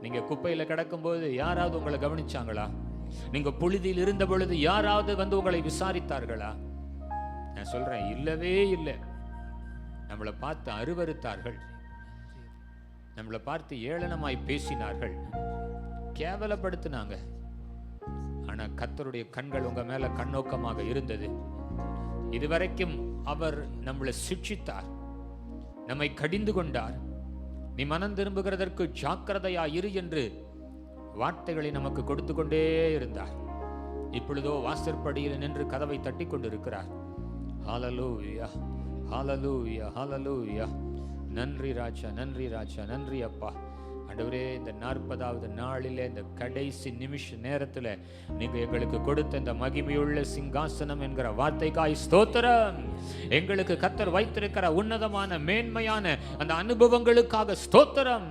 நீங்க குப்பையில கிடக்கும்போது யாராவது உங்களை கவனிச்சாங்களா? நீங்க புழுதியில் இருந்த பொழுது யாராவது வந்து உங்களை விசாரித்தார்களா? நான் சொல்றேன், இல்லவே இல்லை. நம்மளை பார்த்து அருவருத்தார்கள், நம்மளை பார்த்து ஏளனமாய் பேசினார்கள், கேவலப்படுத்தினாங்க. ஆனா கர்த்தருடைய கண்கள் உங்க மேல கண்ணோக்கமாக இருந்தது. இதுவரைக்கும் அவர் நம்மளை சிட்சித்தார், நம்மை கடிந்து கொண்டார். நீ மனம் திரும்புகிறதற்கு ஜாக்கிரதையா இரு என்று வார்த்தைகளை நமக்கு கொடுத்து கொண்டே இருந்தார். இப்பொழுதோ வாசற்படியில் நின்று கதவை தட்டி கொண்டிருக்கிறார். ஹல்லேலூயா, ஹல்லேலூயா, ஹல்லேலூயா. நன்றி ராஜா, நன்றி ராஜா, நன்றி அப்பா. ஆண்டவரே, இந்த 40வது நாளிலே, இந்த கடைசி நிமிஷ நேரத்தில் நீங்க எங்களுக்கு கொடுத்த இந்த மகிமையுள்ள சிங்காசனம் என்கிற வார்த்தைக்காய் ஸ்தோத்திரம். எங்களுக்கு கர்த்தர் வைத்திருக்கிற உன்னதமான மேன்மையான அந்த அனுபவங்களுக்காக ஸ்தோத்திரம்.